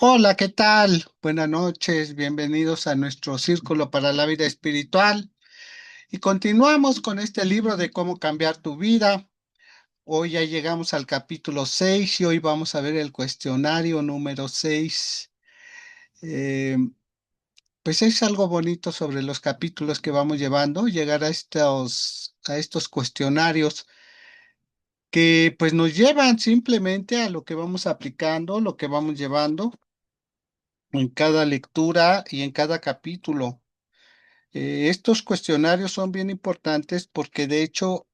Hola, ¿qué tal? Buenas noches, bienvenidos a nuestro Círculo para la Vida Espiritual. Y continuamos con este libro de cómo cambiar tu vida. Hoy ya llegamos al capítulo 6 y hoy vamos a ver el cuestionario número 6. Eh, pues es algo bonito sobre los capítulos que vamos llevando, llegar a estos cuestionarios que pues nos llevan simplemente a lo que vamos aplicando, lo que vamos llevando en cada lectura y en cada capítulo. Estos cuestionarios son bien importantes porque de hecho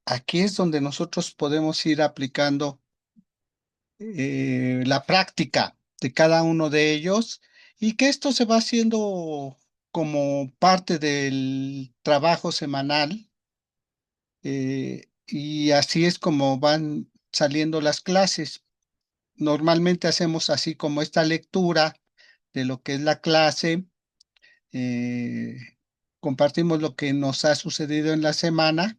aquí es donde nosotros podemos ir aplicando la práctica de cada uno de ellos y que esto se va haciendo como parte del trabajo semanal, y así es como van saliendo las clases. Normalmente hacemos así como esta lectura de lo que es la clase. eh, Compartimos lo que nos ha sucedido en la semana,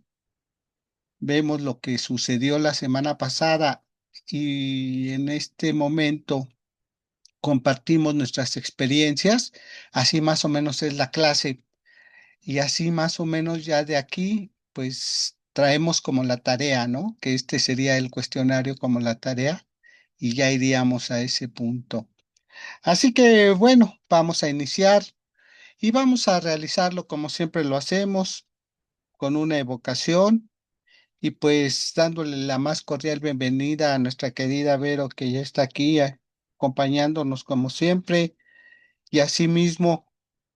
vemos lo que sucedió la semana pasada y en este momento compartimos nuestras experiencias. Así más o menos es la clase y así más o menos ya de aquí pues traemos como la tarea, ¿no? Que este sería el cuestionario como la tarea y ya iríamos a ese punto. Así que bueno, vamos a iniciar y vamos a realizarlo como siempre lo hacemos, con una evocación y pues dándole la más cordial bienvenida a nuestra querida Vero que ya está aquí acompañándonos como siempre, y asimismo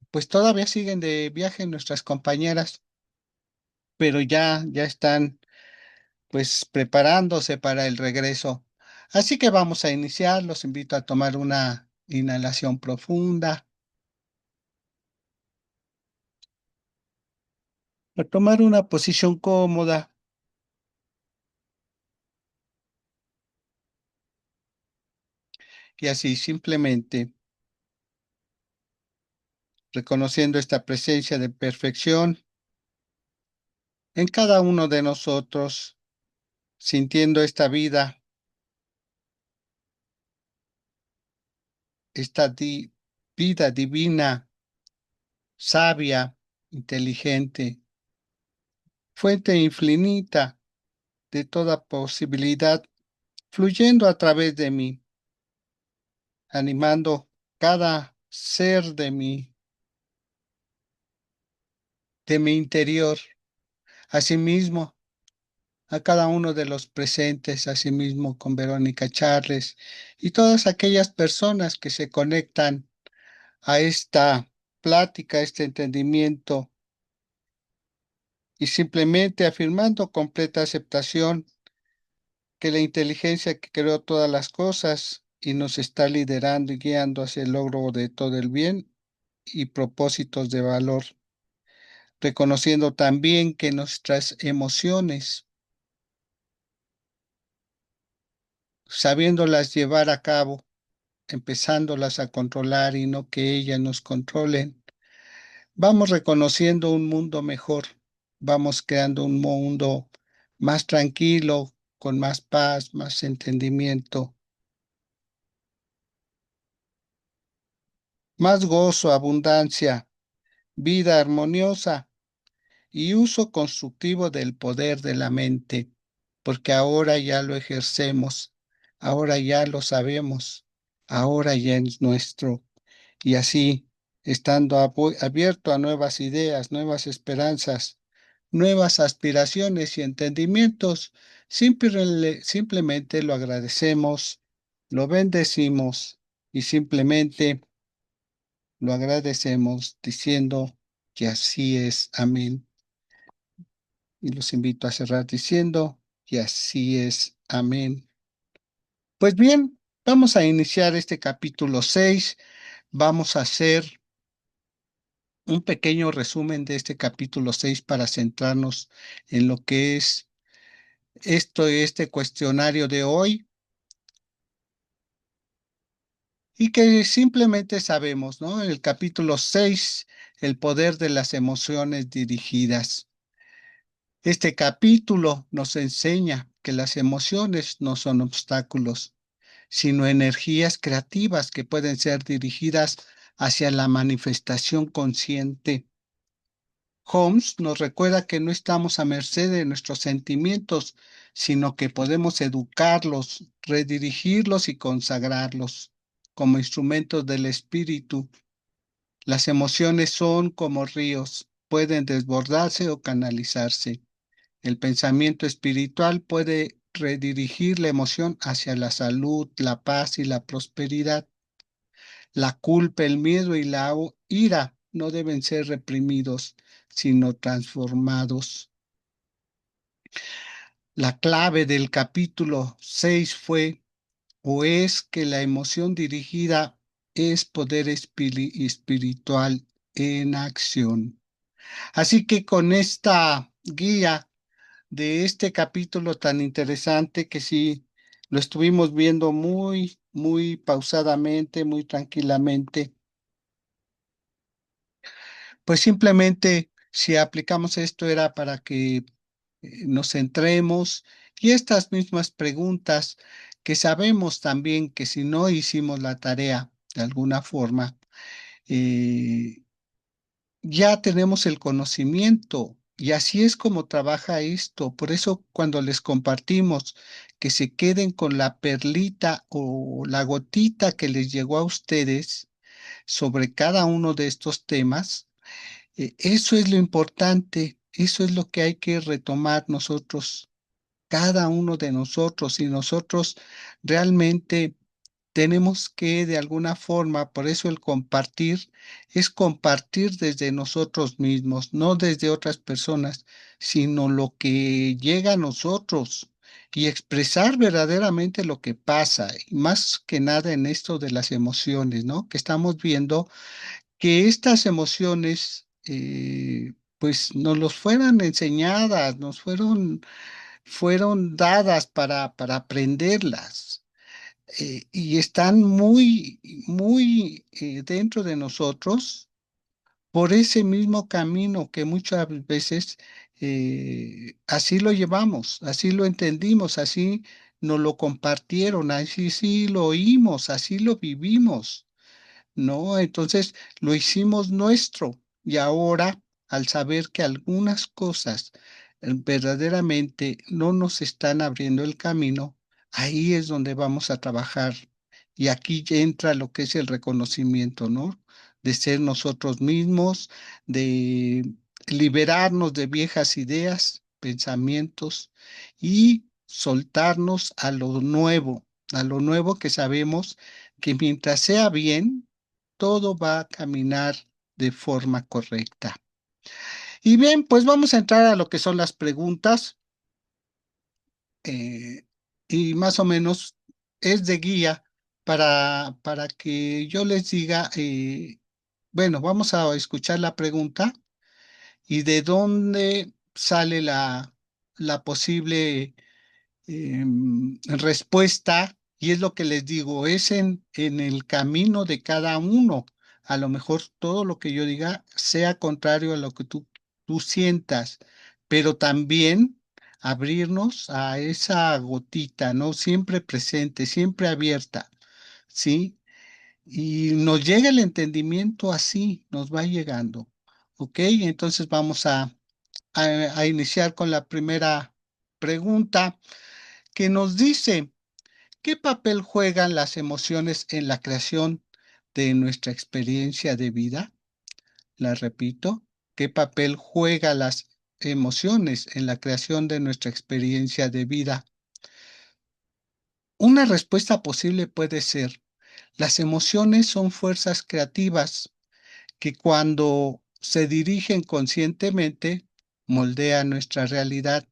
pues todavía siguen de viaje nuestras compañeras, pero ya están pues preparándose para el regreso. Así que vamos a iniciar, los invito a tomar una inhalación profunda, a tomar una posición cómoda y así simplemente reconociendo esta presencia de perfección en cada uno de nosotros, sintiendo esta vida, vida divina, sabia, inteligente, fuente infinita de toda posibilidad, fluyendo a través de mí, animando cada ser de mi interior, asimismo a cada uno de los presentes, asimismo con Verónica Charles y todas aquellas personas que se conectan a esta plática, a este entendimiento, y simplemente afirmando completa aceptación que la inteligencia que creó todas las cosas y nos está liderando y guiando hacia el logro de todo el bien y propósitos de valor, reconociendo también que nuestras emociones, sabiéndolas llevar a cabo, empezándolas a controlar y no que ellas nos controlen, vamos reconociendo un mundo mejor, vamos creando un mundo más tranquilo, con más paz, más entendimiento, más gozo, abundancia, vida armoniosa y uso constructivo del poder de la mente, porque ahora ya lo ejercemos, ahora ya lo sabemos, ahora ya es nuestro. Y así, estando abierto a nuevas ideas, nuevas esperanzas, nuevas aspiraciones y entendimientos, simplemente lo agradecemos, lo bendecimos y simplemente lo agradecemos diciendo que así es. Amén. Y los invito a cerrar diciendo que así es. Amén. Pues bien, vamos a iniciar este capítulo 6. Vamos a hacer un pequeño resumen de este capítulo 6 para centrarnos en lo que es este cuestionario de hoy, y que simplemente sabemos, ¿no? En el capítulo 6, el poder de las emociones dirigidas. Este capítulo nos enseña que las emociones no son obstáculos, sino energías creativas que pueden ser dirigidas hacia la manifestación consciente. Holmes nos recuerda que no estamos a merced de nuestros sentimientos, sino que podemos educarlos, redirigirlos y consagrarlos como instrumentos del espíritu. Las emociones son como ríos, pueden desbordarse o canalizarse. El pensamiento espiritual puede redirigir la emoción hacia la salud, la paz y la prosperidad. La culpa, el miedo y la ira no deben ser reprimidos, sino transformados. La clave del capítulo 6 fue o es que la emoción dirigida es poder espiritual en acción. Así que con esta guía de este capítulo tan interesante que sí lo estuvimos viendo muy pausadamente, muy tranquilamente, pues simplemente si aplicamos esto era para que nos centremos y estas mismas preguntas que sabemos también que si no hicimos la tarea de alguna forma, eh, ya tenemos el conocimiento y así es como trabaja esto. Por eso cuando les compartimos que se queden con la perlita o la gotita que les llegó a ustedes sobre cada uno de estos temas, eso es lo importante, eso es lo que hay que retomar nosotros, cada uno de nosotros y nosotros realmente tenemos que de alguna forma, por eso el compartir es compartir desde nosotros mismos, no desde otras personas, sino lo que llega a nosotros y expresar verdaderamente lo que pasa, y más que nada en esto de las emociones, ¿no? Que estamos viendo que estas emociones, pues nos los fueran enseñadas, fueron dadas para aprenderlas y están muy dentro de nosotros por ese mismo camino que muchas veces así lo llevamos, así lo entendimos, así nos lo compartieron, así sí lo oímos, así lo vivimos. ¿No? Entonces lo hicimos nuestro y ahora, al saber que algunas cosas verdaderamente no nos están abriendo el camino, ahí es donde vamos a trabajar. Y aquí ya entra lo que es el reconocimiento, ¿no? De ser nosotros mismos, de liberarnos de viejas ideas, pensamientos y soltarnos a lo nuevo que sabemos que mientras sea bien, todo va a caminar de forma correcta. Y bien, pues vamos a entrar a lo que son las preguntas eh, y más o menos es de guía para que yo les diga, bueno, vamos a escuchar la pregunta y de dónde sale la posible respuesta, y es lo que les digo, es en el camino de cada uno. A lo mejor todo lo que yo diga sea contrario a lo que tú sientas, pero también abrirnos a esa gotita, ¿no? Siempre presente, siempre abierta, ¿sí? Y nos llega el entendimiento así, nos va llegando, ¿ok? Entonces vamos a iniciar con la primera pregunta que nos dice, ¿qué papel juegan las emociones en la creación de nuestra experiencia de vida? La repito, ¿qué papel juegan las emociones en la creación de nuestra experiencia de vida? Una respuesta posible puede ser, las emociones son fuerzas creativas que cuando se dirigen conscientemente moldean nuestra realidad.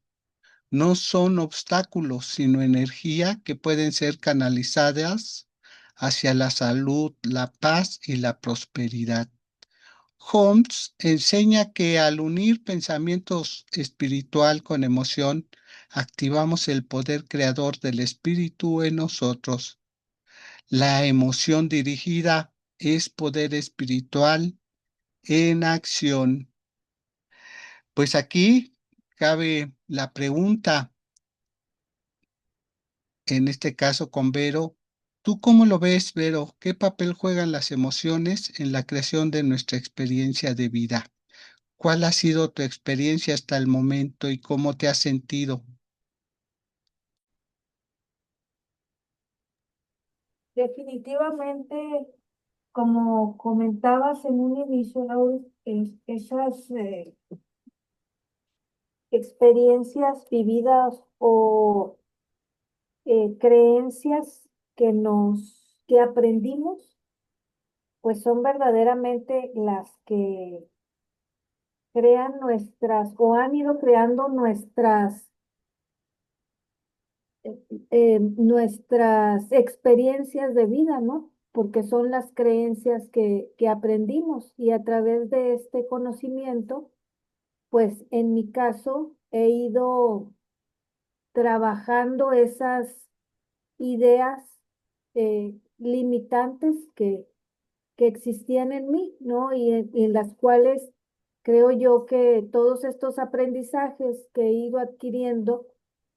No son obstáculos, sino energía que pueden ser canalizadas hacia la salud, la paz y la prosperidad. Holmes enseña que al unir pensamientos espiritual con emoción, activamos el poder creador del espíritu en nosotros. La emoción dirigida es poder espiritual en acción. Pues aquí cabe la pregunta, en este caso con Vero. ¿Tú cómo lo ves, Vero? ¿Qué papel juegan las emociones en la creación de nuestra experiencia de vida? ¿Cuál ha sido tu experiencia hasta el momento y cómo te has sentido? Definitivamente, como comentabas en un inicio, Laura, esas experiencias vividas o creencias que aprendimos, pues son verdaderamente las que crean o han ido creando nuestras experiencias de vida, ¿no? Porque son las creencias que aprendimos y a través de este conocimiento, pues en mi caso he ido trabajando esas ideas limitantes que existían en mí, ¿no? Y en las cuales creo yo que todos estos aprendizajes que he ido adquiriendo,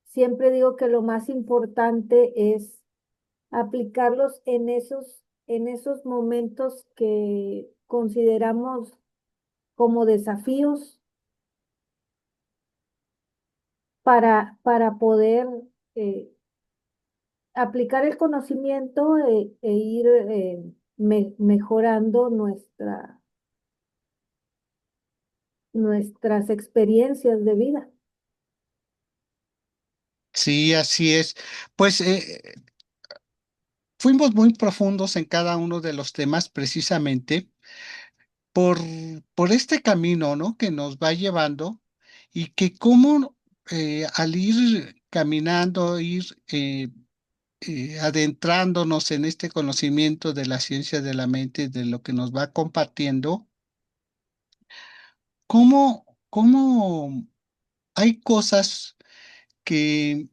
siempre digo que lo más importante es aplicarlos en esos momentos que consideramos como desafíos para poder eh, aplicar el conocimiento e ir mejorando nuestras experiencias de vida. Sí, así es. Pues fuimos muy profundos en cada uno de los temas precisamente por, por este camino, ¿no? Que nos va llevando y que cómo al ir caminando, ir adentrándonos en este conocimiento de la ciencia de la mente, de lo que nos va compartiendo, cómo hay cosas que,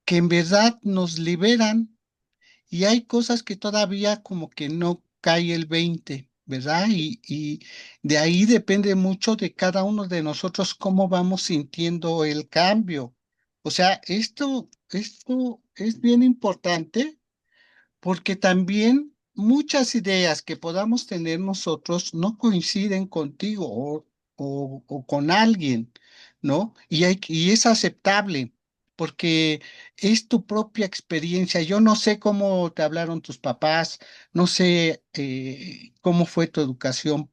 que en verdad nos liberan y hay cosas que todavía como que no cae el 20, ¿verdad? Y de ahí depende mucho de cada uno de nosotros cómo vamos sintiendo el cambio. O sea, esto es bien importante porque también muchas ideas que podamos tener nosotros no coinciden contigo o con alguien, ¿no? Y es aceptable porque es tu propia experiencia. Yo no sé cómo te hablaron tus papás, no sé cómo fue tu educación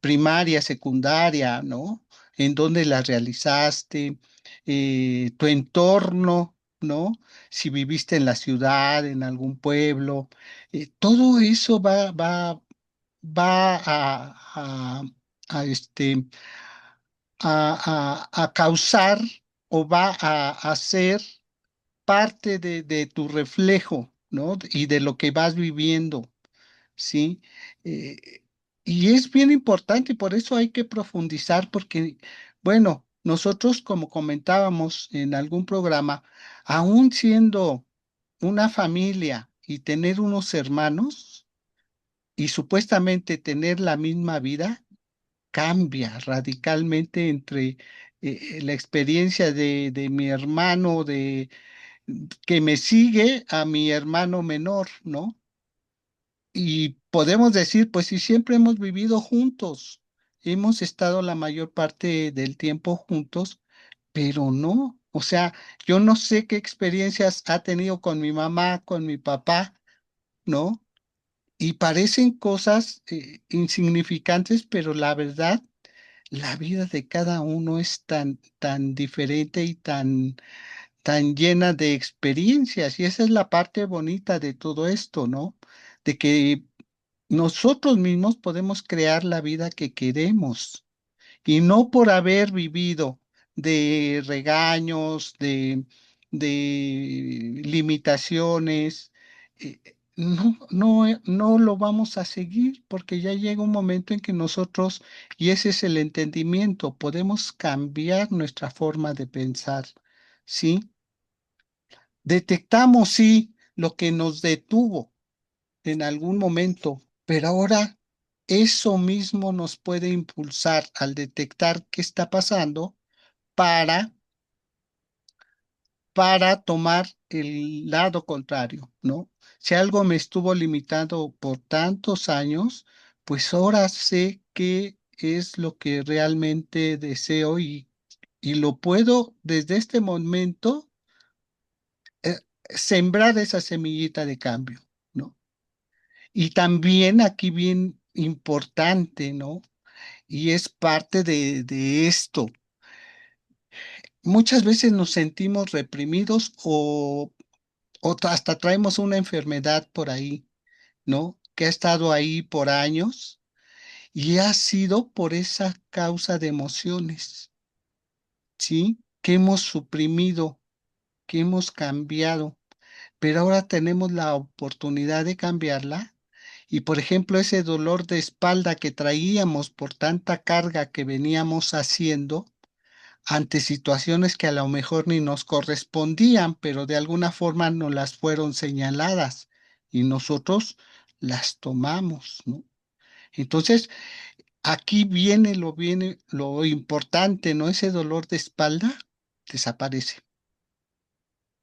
primaria, secundaria, ¿no? En dónde la realizaste, tu entorno, ¿no? Si viviste en la ciudad, en algún pueblo, todo eso va a a causar o va a ser parte de tu reflejo, ¿no? Y de lo que vas viviendo, ¿sí? Eh, y es bien importante y por eso hay que profundizar porque, bueno, nosotros como comentábamos en algún programa, aún siendo una familia y tener unos hermanos y supuestamente tener la misma vida, cambia radicalmente entre la experiencia de mi hermano que me sigue a mi hermano menor, ¿no? Y podemos decir, pues si siempre hemos vivido juntos, hemos estado la mayor parte del tiempo juntos, pero no, o sea, yo no sé qué experiencias ha tenido con mi mamá, con mi papá, ¿no? Y parecen cosas insignificantes, pero la verdad, la vida de cada uno es tan diferente y tan llena de experiencias. Y esa es la parte bonita de todo esto, ¿no? De que nosotros mismos podemos crear la vida que queremos y no por haber vivido de regaños, de limitaciones, no lo vamos a seguir porque ya llega un momento en que nosotros, y ese es el entendimiento, podemos cambiar nuestra forma de pensar, ¿sí? Detectamos, sí, lo que nos detuvo en algún momento, pero ahora eso mismo nos puede impulsar al detectar qué está pasando para para tomar el lado contrario, ¿no? Si algo me estuvo limitando por tantos años, pues ahora sé qué es lo que realmente deseo y lo puedo desde este momento eh, sembrar esa semillita de cambio, ¿no? Y también aquí bien importante, ¿no? Y es parte de esto. Muchas veces nos sentimos reprimidos o hasta traemos una enfermedad por ahí, ¿no? Que ha estado ahí por años y ha sido por esa causa de emociones, ¿sí? Que hemos suprimido, que hemos cambiado, pero ahora tenemos la oportunidad de cambiarla. Y por ejemplo, ese dolor de espalda que traíamos por tanta carga que veníamos haciendo ante situaciones que a lo mejor ni nos correspondían, pero de alguna forma nos las fueron señaladas y nosotros las tomamos, ¿no? Entonces, aquí viene lo importante, ¿no? Ese dolor de espalda desaparece.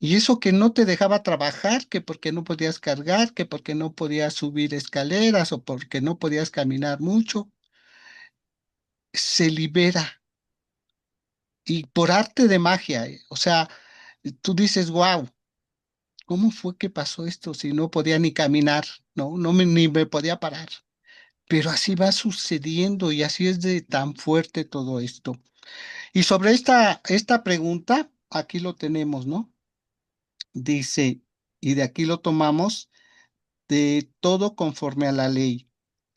Y eso que no te dejaba trabajar, que porque no podías cargar, que porque no podías subir escaleras o porque no podías caminar mucho, se libera. Y por arte de magia, o sea, tú dices, wow, ¿cómo fue que pasó esto si no podía ni caminar? No, ni me podía parar. Pero así va sucediendo y así es de tan fuerte todo esto. Y sobre esta pregunta, aquí lo tenemos, ¿no? Dice, y de aquí lo tomamos de todo conforme a la ley.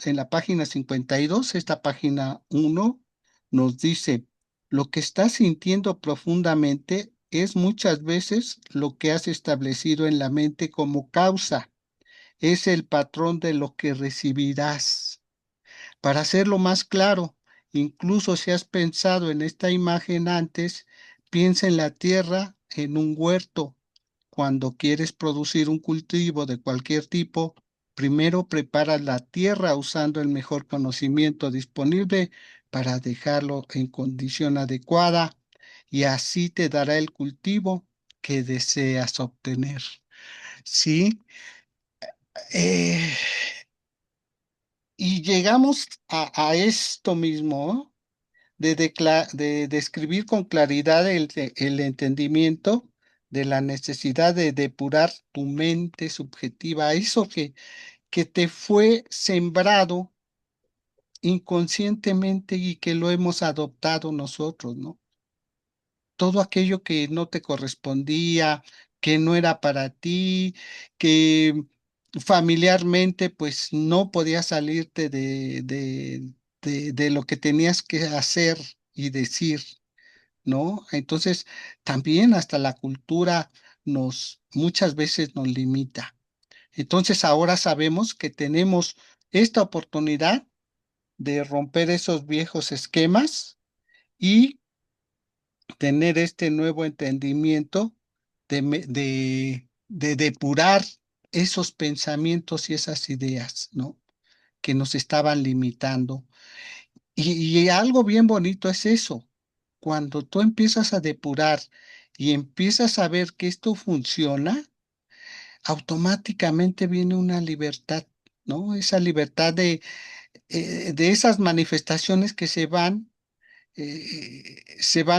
En la página 52, esta página 1, nos dice, lo que estás sintiendo profundamente es muchas veces lo que has establecido en la mente como causa. Es el patrón de lo que recibirás. Para hacerlo más claro, incluso si has pensado en esta imagen antes, piensa en la tierra en un huerto. Cuando quieres producir un cultivo de cualquier tipo, primero preparas la tierra usando el mejor conocimiento disponible para dejarlo en condición adecuada y así te dará el cultivo que deseas obtener. ¿Sí? Eh, y llegamos a esto mismo, ¿no? De describir con claridad el entendimiento de la necesidad de depurar tu mente subjetiva, eso que te fue sembrado inconscientemente y que lo hemos adoptado nosotros, ¿no? Todo aquello que no te correspondía, que no era para ti, que familiarmente pues no podías salirte de lo que tenías que hacer y decir, ¿no? Entonces, también hasta la cultura muchas veces nos limita. Entonces, ahora sabemos que tenemos esta oportunidad de romper esos viejos esquemas y tener este nuevo entendimiento de depurar esos pensamientos y esas ideas, ¿no? Que nos estaban limitando. Y algo bien bonito es eso. Cuando tú empiezas a depurar y empiezas a ver que esto funciona, automáticamente viene una libertad, ¿no? Esa libertad de esas manifestaciones que se van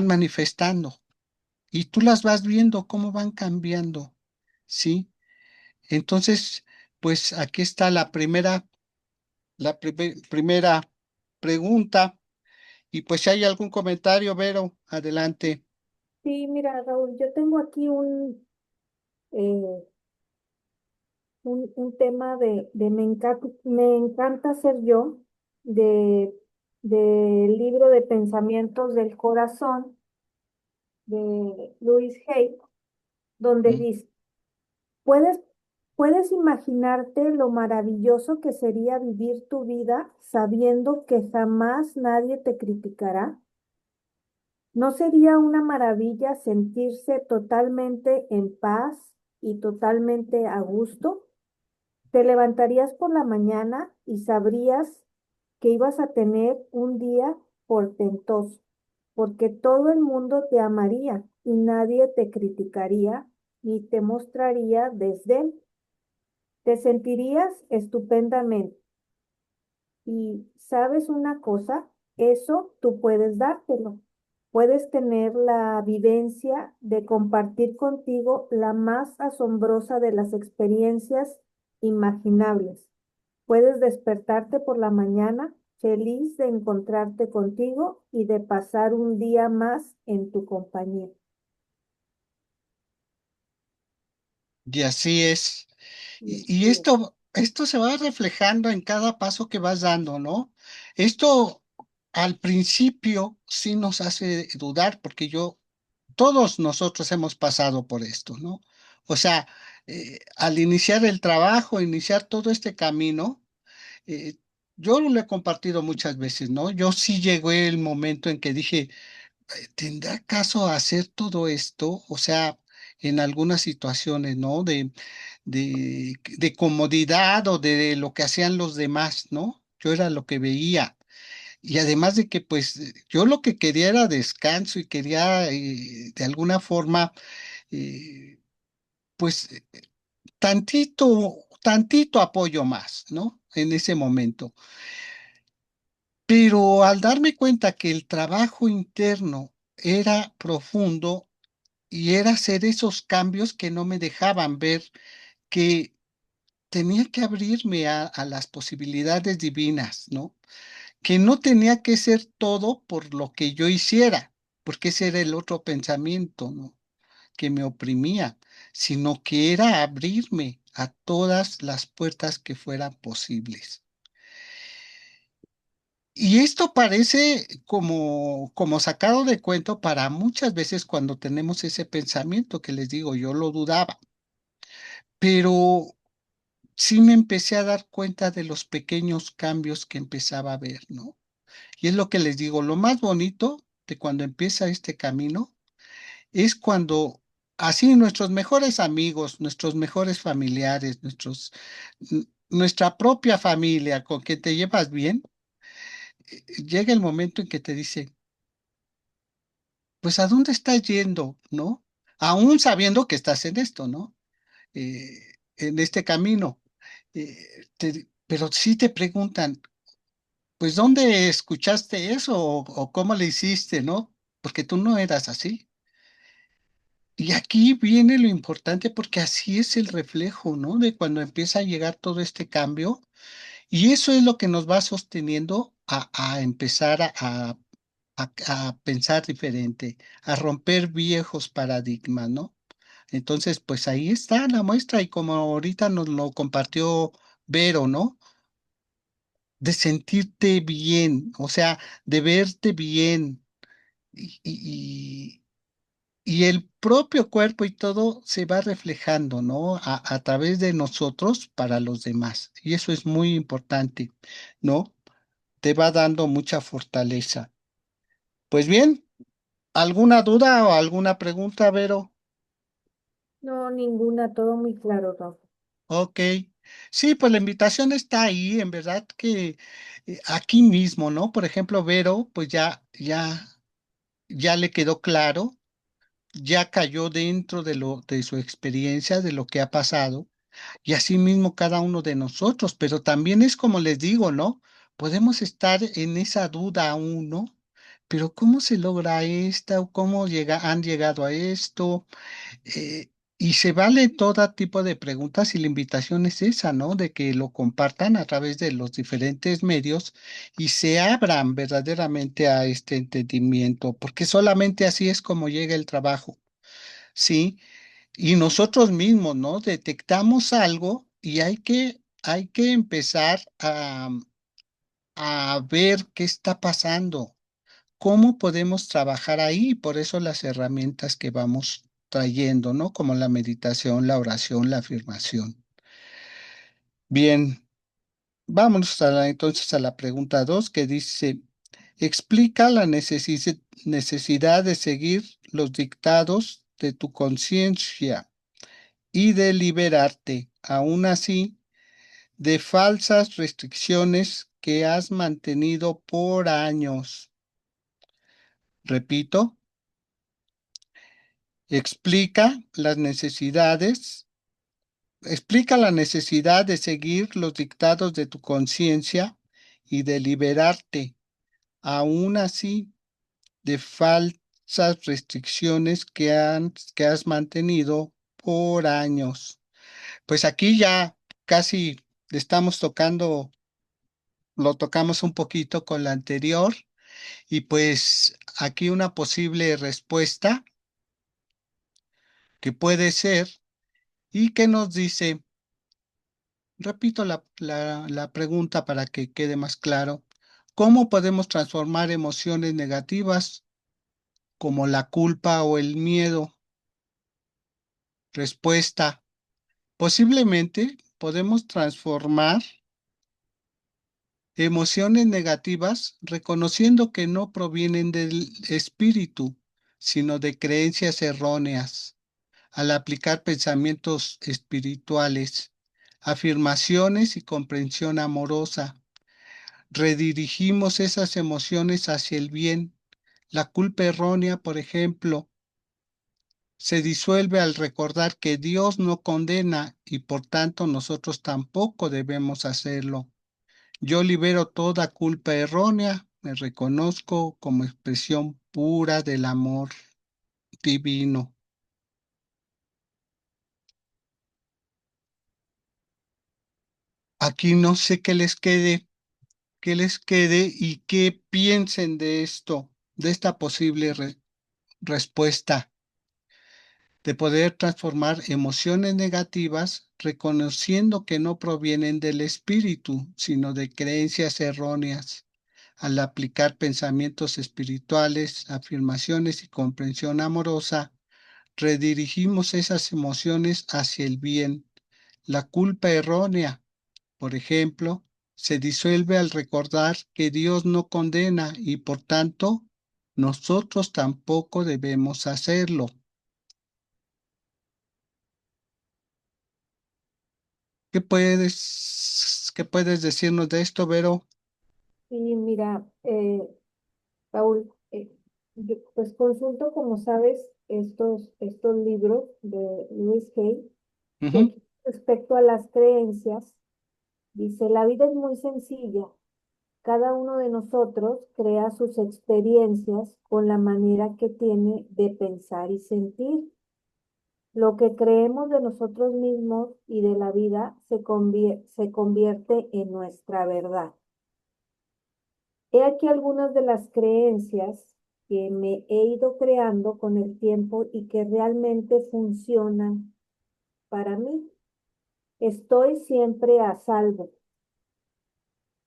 manifestando y tú las vas viendo cómo van cambiando, ¿sí? Entonces, pues aquí está la primera pregunta. Y pues si hay algún comentario, Vero, adelante. Sí, mira, Raúl, yo tengo aquí eh, un tema me encanta ser yo, de, del libro de Pensamientos del Corazón de Louis Hay, donde Mm, dice, ¿puedes, puedes imaginarte lo maravilloso que sería vivir tu vida sabiendo que jamás nadie te criticará? ¿No sería una maravilla sentirse totalmente en paz y totalmente a gusto? Te levantarías por la mañana y sabrías que ibas a tener un día portentoso, porque todo el mundo te amaría y nadie te criticaría ni te mostraría desdén. Te sentirías estupendamente. Y sabes una cosa, eso tú puedes dártelo. Puedes tener la vivencia de compartir contigo la más asombrosa de las experiencias imaginables. Puedes despertarte por la mañana feliz de encontrarte contigo y de pasar un día más en tu compañía. Y así es. Y Y así es. esto se va reflejando en cada paso que vas dando, ¿no? Esto al principio sí nos hace dudar, porque todos nosotros hemos pasado por esto, ¿no? O sea, al iniciar el trabajo, iniciar todo este camino, eh, yo lo he compartido muchas veces, ¿no? Yo sí llegué el momento en que dije, ¿tendrá caso hacer todo esto? O sea, en algunas situaciones, ¿no? De comodidad o de lo que hacían los demás, ¿no? Yo era lo que veía. Y además de que, pues, yo lo que quería era descanso y quería, de alguna forma, eh, pues, tantito apoyo más, ¿no? En ese momento. Pero al darme cuenta que el trabajo interno era profundo y era hacer esos cambios que no me dejaban ver que tenía que abrirme a las posibilidades divinas, ¿no? Que no tenía que ser todo por lo que yo hiciera, porque ese era el otro pensamiento, ¿no? Que me oprimía, sino que era abrirme a todas las puertas que fueran posibles. Y esto parece como sacado de cuento para muchas veces cuando tenemos ese pensamiento que les digo, yo lo dudaba, pero sí me empecé a dar cuenta de los pequeños cambios que empezaba a ver, ¿no? Y es lo que les digo, lo más bonito de cuando empieza este camino es cuando así nuestros mejores amigos, nuestros mejores familiares, nuestra propia familia con quien te llevas bien, llega el momento en que te dice, pues ¿a dónde estás yendo? ¿No? Aún sabiendo que estás en esto, ¿no? En este camino. Pero sí te preguntan, pues ¿dónde escuchaste eso o cómo le hiciste, ¿no? Porque tú no eras así. Y aquí viene lo importante porque así es el reflejo, ¿no? De cuando empieza a llegar todo este cambio. Y eso es lo que nos va sosteniendo a empezar a pensar diferente, a romper viejos paradigmas, ¿no? Entonces, pues ahí está la muestra y como ahorita nos lo compartió Vero, ¿no? De sentirte bien, o sea, de verte bien y, y- y el propio cuerpo y todo se va reflejando, ¿no? A través de nosotros para los demás. Y eso es muy importante, ¿no? Te va dando mucha fortaleza. Pues bien, ¿alguna duda o alguna pregunta, Vero? No, ninguna, todo muy claro, Rafa. Ok. Sí, pues la invitación está ahí, en verdad que aquí mismo, ¿no? Por ejemplo, Vero, pues ya le quedó claro, ya cayó dentro de su experiencia, de lo que ha pasado, y así mismo cada uno de nosotros, pero también es como les digo, ¿no? Podemos estar en esa duda aún, ¿no? Pero ¿cómo se logra esta? ¿Cómo han llegado a esto? Y se vale todo tipo de preguntas y la invitación es esa, ¿no? De que lo compartan a través de los diferentes medios y se abran verdaderamente a este entendimiento, porque solamente así es como llega el trabajo, ¿sí? Y nosotros mismos, ¿no? Detectamos algo y hay que empezar a ver qué está pasando. ¿Cómo podemos trabajar ahí? Por eso las herramientas que vamos trayendo, ¿no? Como la meditación, la oración, la afirmación. Bien, vámonos entonces a la pregunta 2 que dice, explica la necesidad de seguir los dictados de tu conciencia y de liberarte, aún así, de falsas restricciones que has mantenido por años. Repito. Explica las necesidades, explica la necesidad de seguir los dictados de tu conciencia y de liberarte, aún así, de falsas restricciones que has mantenido por años. Pues aquí ya casi estamos tocando, lo tocamos un poquito con la anterior y pues aquí una posible respuesta que puede ser y que nos dice, repito la pregunta para que quede más claro, ¿cómo podemos transformar emociones negativas como la culpa o el miedo? Respuesta, posiblemente podemos transformar emociones negativas reconociendo que no provienen del espíritu, sino de creencias erróneas. Al aplicar pensamientos espirituales, afirmaciones y comprensión amorosa, redirigimos esas emociones hacia el bien. La culpa errónea, por ejemplo, se disuelve al recordar que Dios no condena y por tanto nosotros tampoco debemos hacerlo. Yo libero toda culpa errónea, me reconozco como expresión pura del amor divino. Aquí no sé qué les quede y qué piensen de esto, de esta posible respuesta, de poder transformar emociones negativas reconociendo que no provienen del espíritu, sino de creencias erróneas. Al aplicar pensamientos espirituales, afirmaciones y comprensión amorosa, redirigimos esas emociones hacia el bien. La culpa errónea, por ejemplo, se disuelve al recordar que Dios no condena y por tanto nosotros tampoco debemos hacerlo. Qué puedes decirnos de esto, Vero? Y mira, Paul, yo pues consulto, como sabes, estos libros de Louis Hay, y Ujú. aquí respecto a las creencias, dice, la vida es muy sencilla. Cada uno de nosotros crea sus experiencias con la manera que tiene de pensar y sentir. Lo que creemos de nosotros mismos y de la vida se convierte en nuestra verdad. He aquí algunas de las creencias que me he ido creando con el tiempo y que realmente funcionan para mí. Estoy siempre a salvo.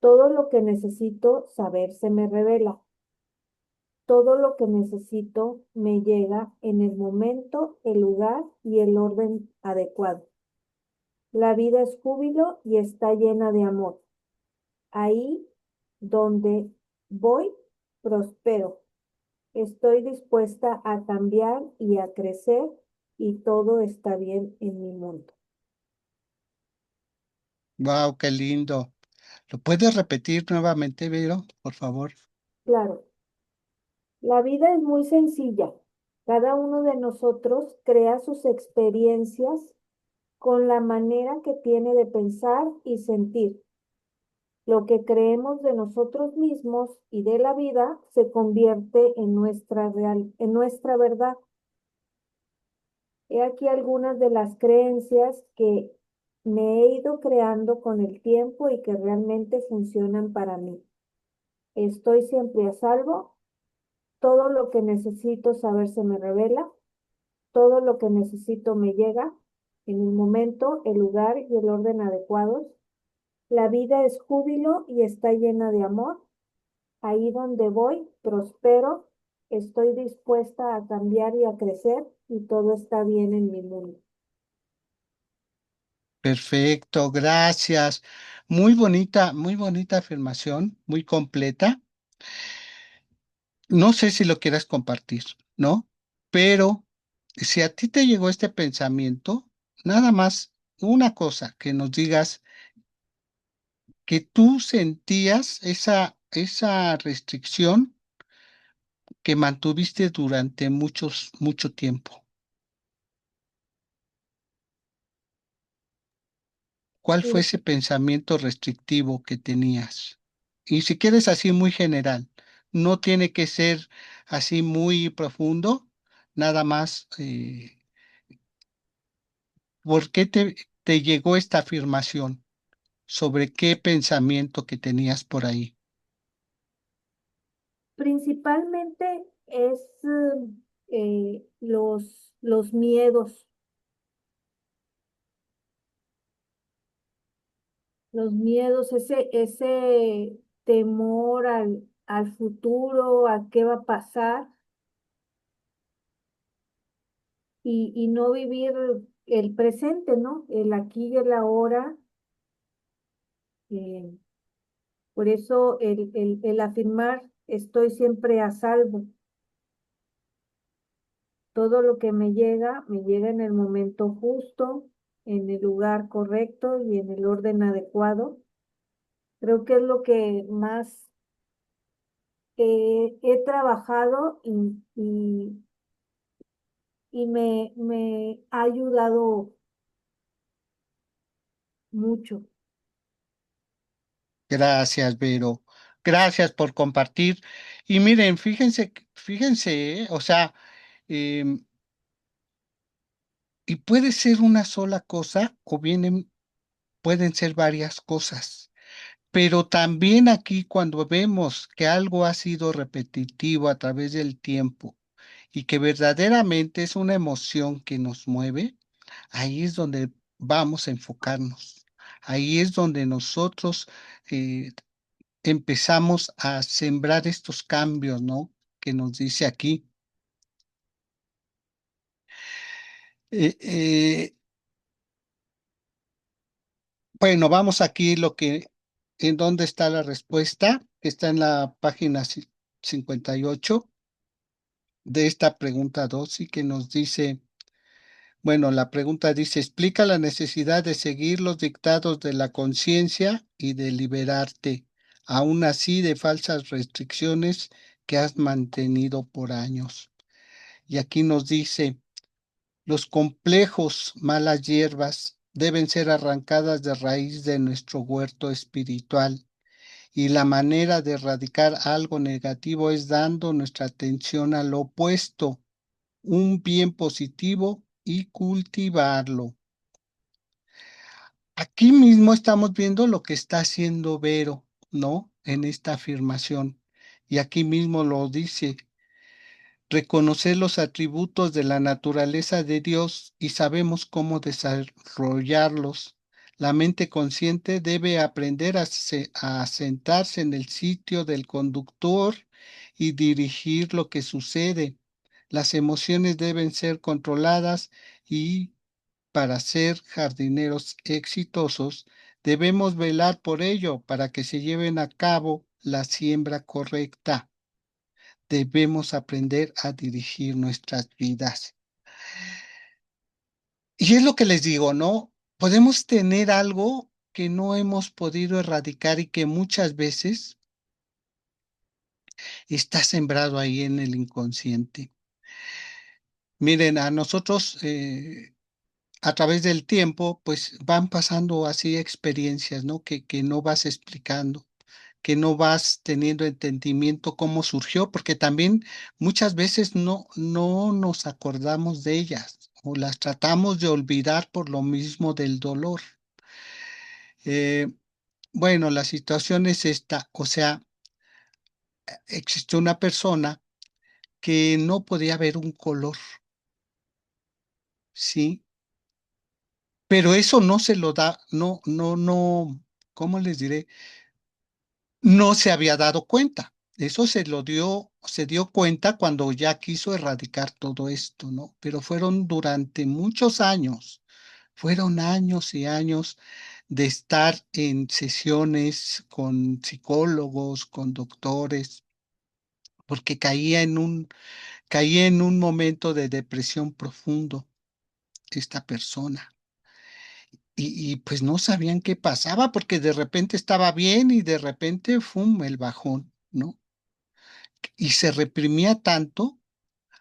Todo lo que necesito saber se me revela. Todo lo que necesito me llega en el momento, el lugar y el orden adecuado. La vida es júbilo y está llena de amor. Ahí donde voy, prospero. Estoy dispuesta a cambiar y a crecer y todo está bien en mi mundo. Wow, qué lindo. ¿Lo puedes repetir nuevamente, Vero, por favor? Claro, la vida es muy sencilla. Cada uno de nosotros crea sus experiencias con la manera que tiene de pensar y sentir. Lo que creemos de nosotros mismos y de la vida se convierte en en nuestra verdad. He aquí algunas de las creencias que me he ido creando con el tiempo y que realmente funcionan para mí. Estoy siempre a salvo. Todo lo que necesito saber se me revela. Todo lo que necesito me llega en el momento, el lugar y el orden adecuados. La vida es júbilo y está llena de amor. Ahí donde voy, prospero. Estoy dispuesta a cambiar y a crecer y todo está bien en mi mundo. Perfecto, gracias. Muy bonita afirmación, muy completa. No sé si lo quieras compartir, ¿no? Pero si a ti te llegó este pensamiento, nada más una cosa, que nos digas que tú sentías esa restricción que mantuviste durante mucho tiempo. ¿Cuál fue Sí, ese pensamiento restrictivo que tenías? Y si quieres así muy general, no tiene que ser así muy profundo, nada más, ¿por qué te llegó esta afirmación? ¿Sobre qué pensamiento que tenías por ahí? principalmente es los miedos, ese temor al futuro, a qué va a pasar y no vivir el presente, ¿no? El aquí y el ahora. eh, por eso el afirmar estoy siempre a salvo. Todo lo que me llega en el momento justo, en el lugar correcto y en el orden adecuado. Creo que es lo que más he trabajado y me ha ayudado mucho. Gracias, Vero. Gracias por compartir. Y miren, fíjense, o sea, em, y puede ser una sola cosa o pueden ser varias cosas. Pero también aquí cuando vemos que algo ha sido repetitivo a través del tiempo y que verdaderamente es una emoción que nos mueve, ahí es donde vamos a enfocarnos. Ahí es donde nosotros eh, empezamos a sembrar estos cambios, ¿no? Que nos dice aquí. Eh, eh, bueno, vamos aquí en dónde está la respuesta, que está en la página 58 de esta pregunta 2 y que nos dice, bueno, la pregunta dice, explica la necesidad de seguir los dictados de la conciencia y de liberarte, aún así de falsas restricciones que has mantenido por años. Y aquí nos dice, los complejos, malas hierbas, deben ser arrancadas de raíz de nuestro huerto espiritual. Y la manera de erradicar algo negativo es dando nuestra atención al opuesto, un bien positivo y cultivarlo. Aquí mismo estamos viendo lo que está haciendo Vero, ¿no? En esta afirmación. Y aquí mismo lo dice, reconocer los atributos de la naturaleza de Dios y sabemos cómo desarrollarlos. La mente consciente debe aprender a sentarse en el sitio del conductor y dirigir lo que sucede. Las emociones deben ser controladas y para ser jardineros exitosos debemos velar por ello para que se lleven a cabo la siembra correcta. Debemos aprender a dirigir nuestras vidas. Y es lo que les digo, ¿no? Podemos tener algo que no hemos podido erradicar y que muchas veces está sembrado ahí en el inconsciente. Miren, a nosotros a través del tiempo, pues van pasando así experiencias, ¿no? Que no vas explicando, que no vas teniendo entendimiento cómo surgió, porque también muchas veces no nos acordamos de ellas o las tratamos de olvidar por lo mismo del dolor. Eh, bueno, la situación es esta, o sea, existe una persona que no podía ver un color, ¿sí? Pero eso no se lo da, no, ¿cómo les diré? No se había dado cuenta. Eso se dio cuenta cuando ya quiso erradicar todo esto, ¿no? Pero fueron durante muchos años, fueron años y años de estar en sesiones con psicólogos, con doctores, porque caía en un momento de depresión profundo esta persona. Y pues no sabían qué pasaba porque de repente estaba bien y de repente, ¡fum!, el bajón, ¿no? Y se reprimía tanto,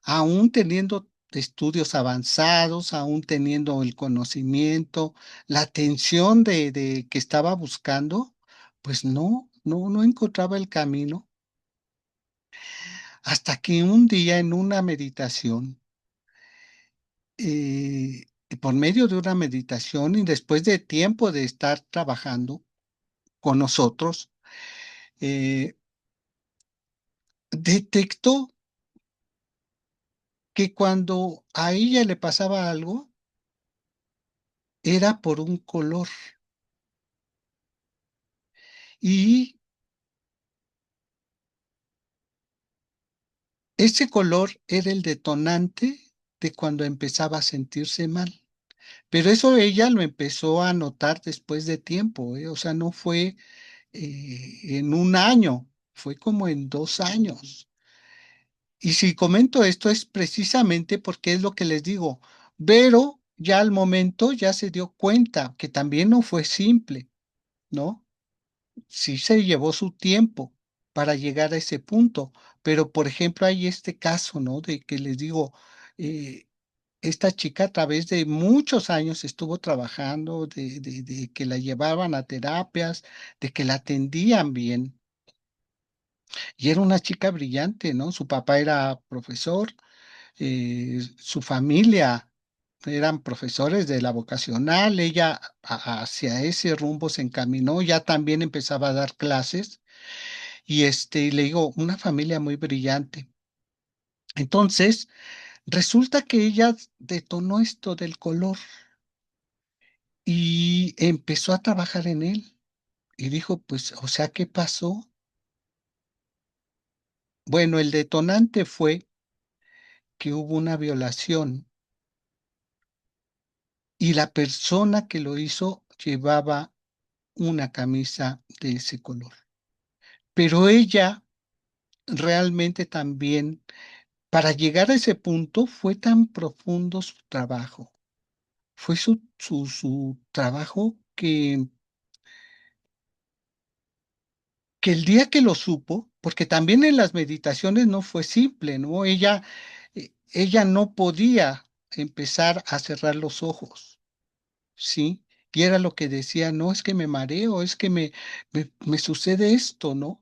aún teniendo estudios avanzados, aún teniendo el conocimiento, la atención de que estaba buscando, pues no encontraba el camino. Hasta que un día en una meditación, eh, por medio de una meditación y después de tiempo de estar trabajando con nosotros, eh, detectó que cuando a ella le pasaba algo, era por un color. Y ese color era el detonante de cuando empezaba a sentirse mal. Pero eso ella lo empezó a notar después de tiempo, ¿eh? O sea, no fue en un año, fue como en 2 años. Y si comento esto es precisamente porque es lo que les digo. Vero ya al momento ya se dio cuenta que también no fue simple, ¿no? Sí se llevó su tiempo para llegar a ese punto, pero por ejemplo hay este caso, ¿no? De que les digo, eh, esta chica a través de muchos años estuvo trabajando, de que la llevaban a terapias, de que la atendían bien. Y era una chica brillante, ¿no? Su papá era profesor, su familia eran profesores de la vocacional, ella hacia ese rumbo se encaminó, ya también empezaba a dar clases y le digo, una familia muy brillante. Entonces, resulta que ella detonó esto del color y empezó a trabajar en él. Y dijo, pues, o sea, ¿qué pasó? Bueno, el detonante fue que hubo una violación y la persona que lo hizo llevaba una camisa de ese color. Pero ella realmente también, para llegar a ese punto, fue tan profundo su trabajo. Fue su trabajo que el día que lo supo, porque también en las meditaciones no fue simple, ¿no? Ella no podía empezar a cerrar los ojos, ¿sí? Y era lo que decía, no, es que me mareo, es que me sucede esto, ¿no?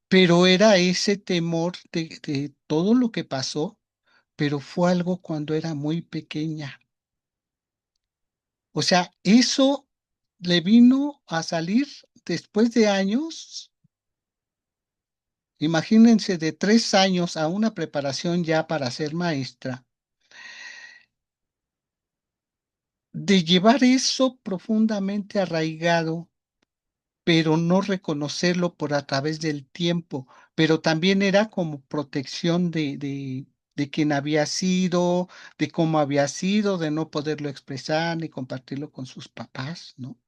Pero era ese temor de todo lo que pasó, pero fue algo cuando era muy pequeña. O sea, eso le vino a salir después de años. Imagínense de 3 años a una preparación ya para ser maestra, de llevar eso profundamente arraigado, pero no reconocerlo por a través del tiempo, pero también era como protección de quién había sido, de cómo había sido, de no poderlo expresar ni compartirlo con sus papás, ¿no?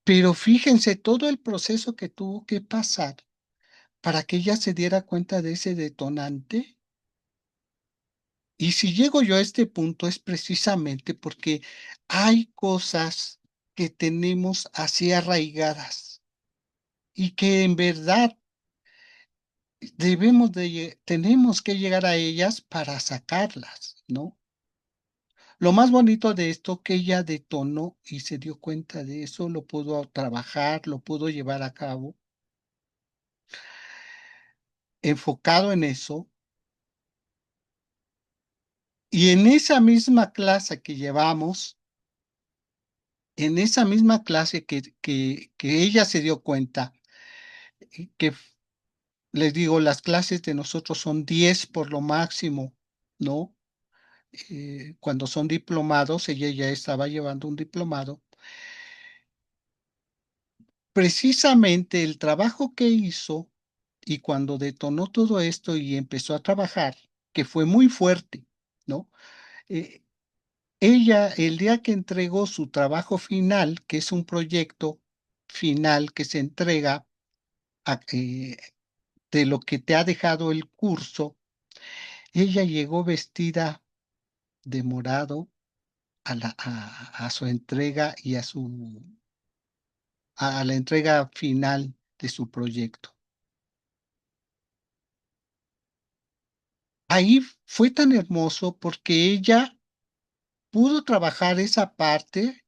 Pero fíjense todo el proceso que tuvo que pasar para que ella se diera cuenta de ese detonante. Y si llego yo a este punto es precisamente porque hay cosas que tenemos así arraigadas y que en verdad tenemos que llegar a ellas para sacarlas, ¿no? Lo más bonito de esto que ella detonó y se dio cuenta de eso, lo pudo trabajar, lo pudo llevar a cabo, enfocado en eso. Y en esa misma clase que llevamos, en esa misma clase que ella se dio cuenta, que les digo, las clases de nosotros son 10 por lo máximo, ¿no? Cuando son diplomados, ella ya estaba llevando un diplomado. Precisamente el trabajo que hizo y cuando detonó todo esto y empezó a trabajar, que fue muy fuerte, ¿no? Eh, Ella, el día que entregó su trabajo final, que es un proyecto final que se entrega de lo que te ha dejado el curso, ella llegó vestida de morado a su entrega y a la entrega final de su proyecto. ahí fue tan hermoso porque ella pudo trabajar esa parte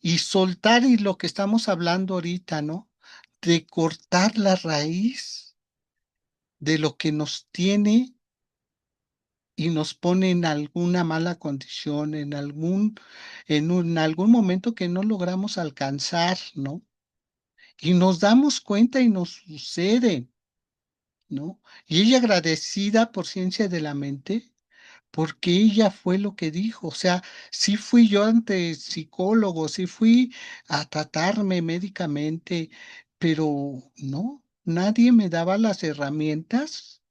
y soltar y lo que estamos hablando ahorita, ¿no? De cortar la raíz de lo que nos tiene y nos pone en alguna mala condición, en algún momento que no logramos alcanzar, ¿no? Y nos damos cuenta y nos sucede, ¿no? Y ella agradecida por Ciencia de la Mente, porque ella fue lo que dijo, o sea, sí fui yo ante psicólogo, sí fui a tratarme médicamente, pero no, nadie me daba las herramientas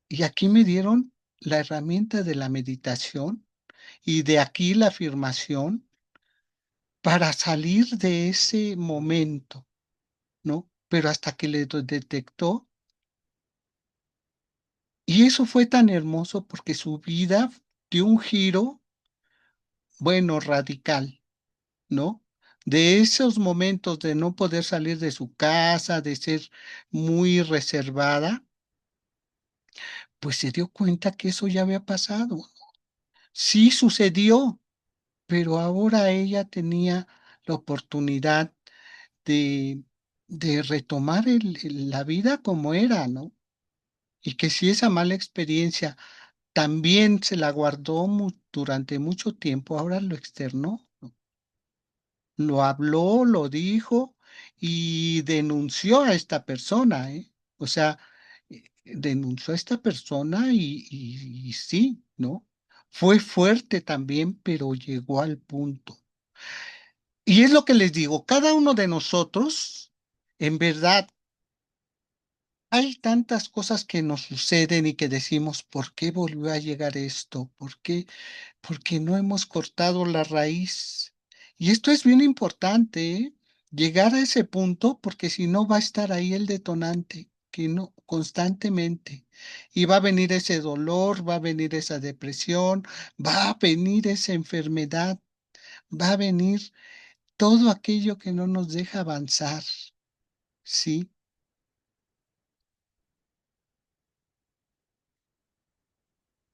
y aquí me dieron la herramienta de la meditación y de aquí la afirmación para salir de ese momento, ¿no? Pero hasta que le detectó, y eso fue tan hermoso porque su vida dio un giro, bueno, radical, ¿no? De esos momentos de no poder salir de su casa, de ser muy reservada, pues se dio cuenta que eso ya había pasado. Sí sucedió, pero ahora ella tenía la oportunidad de, de retomar la vida como era, ¿no? Y que si esa mala experiencia también se la guardó durante mucho tiempo, ahora lo externó, ¿no? Lo habló, lo dijo y denunció a esta persona, ¿eh? O sea, denunció a esta persona y sí, ¿no? Fue fuerte también, pero llegó al punto. Y es lo que les digo, cada uno de nosotros, en verdad, hay tantas cosas que nos suceden y que decimos, ¿por qué volvió a llegar esto? ¿Por qué? Porque no hemos cortado la raíz. Y esto es bien importante, ¿eh? Llegar a ese punto, porque si no va a estar ahí el detonante, que no, constantemente. Y va a venir ese dolor, va a venir esa depresión, va a venir esa enfermedad, va a venir todo aquello que no nos deja avanzar, ¿sí?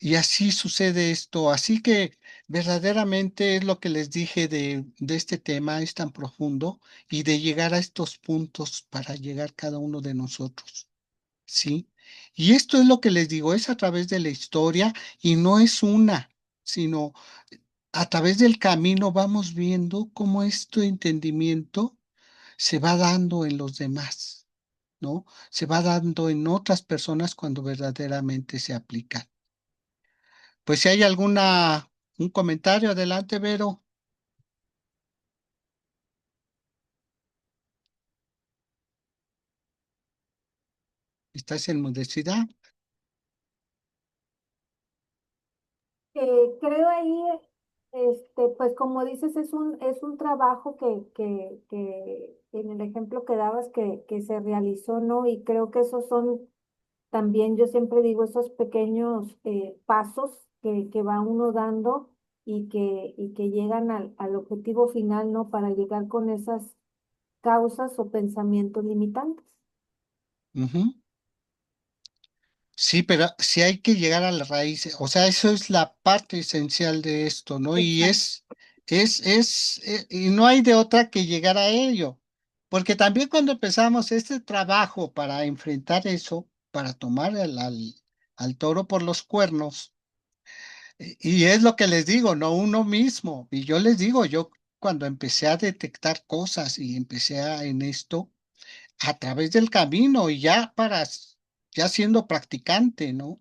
Y así sucede esto. Así que verdaderamente es lo que les dije de este tema, es tan profundo y de llegar a estos puntos para llegar cada uno de nosotros, ¿sí? Y esto es lo que les digo, es a través de la historia y no es una, sino a través del camino vamos viendo cómo este entendimiento se va dando en los demás, ¿no? Se va dando en otras personas cuando verdaderamente se aplican. Pues si hay un comentario, adelante, Vero. ¿Estás enmudecida? Creo ahí, pues como dices, es un trabajo que en el ejemplo que dabas que se realizó, ¿no? Y creo que esos son también, yo siempre digo, esos pequeños pasos que va uno dando y que llegan al objetivo final, ¿no? Para llegar con esas causas o pensamientos limitantes. Ujú. Sí, pero sí hay que llegar a la raíz. O sea, eso es la parte esencial de esto, ¿no? Y Exacto. y no hay de otra que llegar a ello. Porque también cuando empezamos este trabajo para enfrentar eso, para tomar al toro por los cuernos, y es lo que les digo, no uno mismo. Y yo les digo, yo cuando empecé a detectar cosas y empecé en esto, a través del camino y ya siendo practicante, ¿no?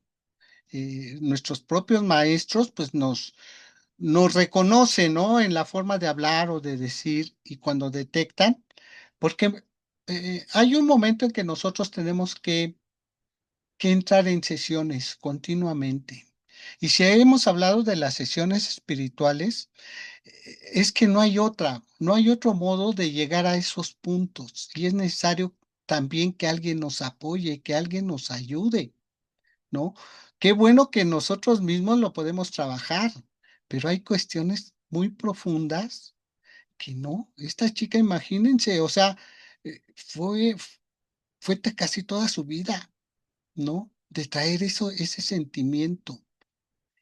Nuestros propios maestros, pues nos reconocen, ¿no? En la forma de hablar o de decir y cuando detectan, porque hay un momento en que nosotros tenemos que entrar en sesiones continuamente. Y si hemos hablado de las sesiones espirituales, es que no hay otro modo de llegar a esos puntos y es necesario también que alguien nos apoye, que alguien nos ayude, ¿no? Qué bueno que nosotros mismos lo podemos trabajar, pero hay cuestiones muy profundas que no. Esta chica, imagínense, o sea, fue casi toda su vida, ¿no? de traer eso, ese sentimiento.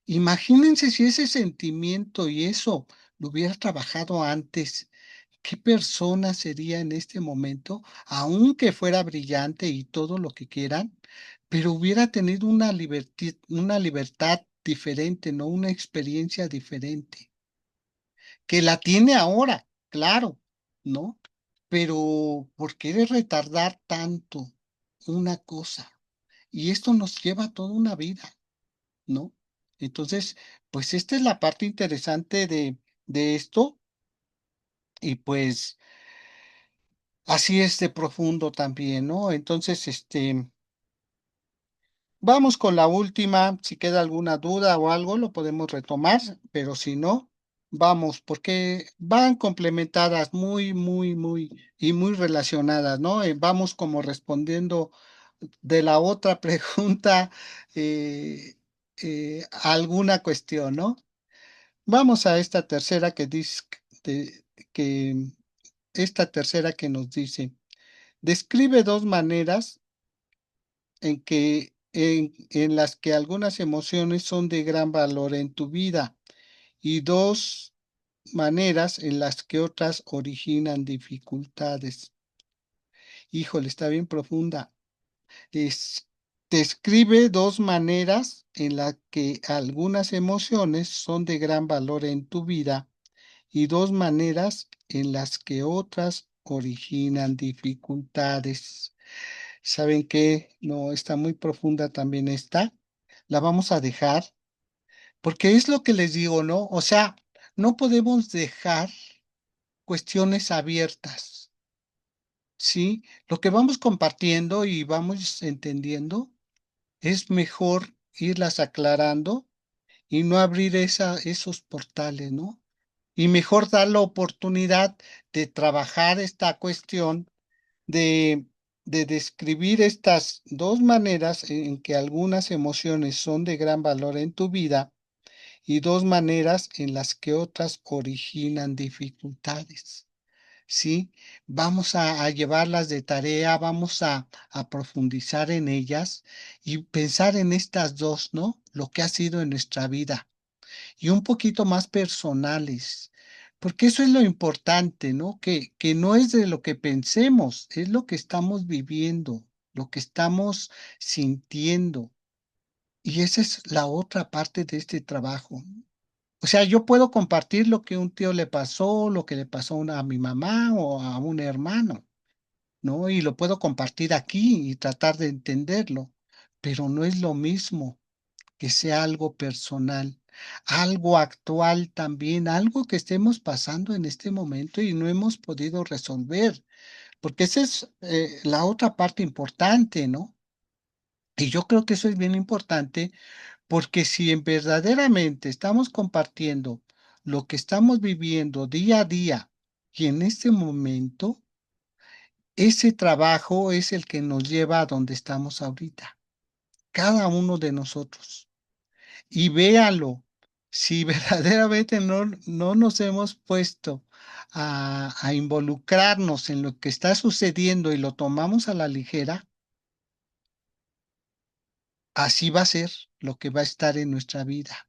Imagínense si ese sentimiento y eso lo hubiera trabajado antes, ¿qué persona sería en este momento? Aunque fuera brillante y todo lo que quieran, pero hubiera tenido una libertad diferente, ¿no? Una experiencia diferente, que la tiene ahora, claro, ¿no? Pero ¿por qué retardar tanto una cosa? Y esto nos lleva toda una vida, ¿no? Entonces, pues esta es la parte interesante de esto y pues así es de profundo también, ¿no? Entonces, vamos con la última, si queda alguna duda o algo, lo podemos retomar, pero si no, vamos, porque van complementadas y muy relacionadas, ¿no? Vamos como respondiendo de la otra pregunta alguna cuestión, ¿no? Vamos a esta tercera que dice que esta tercera que nos dice, describe dos maneras en las que algunas emociones son de gran valor en tu vida y dos maneras en las que otras originan dificultades. Híjole, está bien profunda. Es- Describe dos maneras en las que algunas emociones son de gran valor en tu vida y dos maneras en las que otras originan dificultades. ¿Saben qué? No, está muy profunda también esta. La vamos a dejar porque es lo que les digo, ¿no? O sea, no podemos dejar cuestiones abiertas, ¿sí? Lo que vamos compartiendo y vamos entendiendo es mejor irlas aclarando y no abrir esos portales, ¿no? Y mejor dar la oportunidad de trabajar esta cuestión de, de describir estas dos maneras en que algunas emociones son de gran valor en tu vida y dos maneras en las que otras originan dificultades. ¿Sí? Vamos a llevarlas de tarea, vamos a profundizar en ellas y pensar en estas dos, ¿no? Lo que ha sido en nuestra vida y un poquito más personales, porque eso es lo importante, ¿no? Que no es de lo que pensemos, es lo que estamos viviendo, lo que estamos sintiendo. Y esa es la otra parte de este trabajo. O sea, yo puedo compartir lo que un tío le pasó, lo que le pasó a mi mamá o a un hermano, ¿no? Y lo puedo compartir aquí y tratar de entenderlo, pero no es lo mismo que sea algo personal, algo actual también, algo que estemos pasando en este momento y no hemos podido resolver, porque esa es la otra parte importante, ¿no? Y yo creo que eso es bien importante porque si verdaderamente estamos compartiendo lo que estamos viviendo día a día y en este momento, ese trabajo es el que nos lleva a donde estamos ahorita, cada uno de nosotros. Y véalo, si verdaderamente no nos hemos puesto a involucrarnos en lo que está sucediendo y lo tomamos a la ligera, así va a ser lo que va a estar en nuestra vida.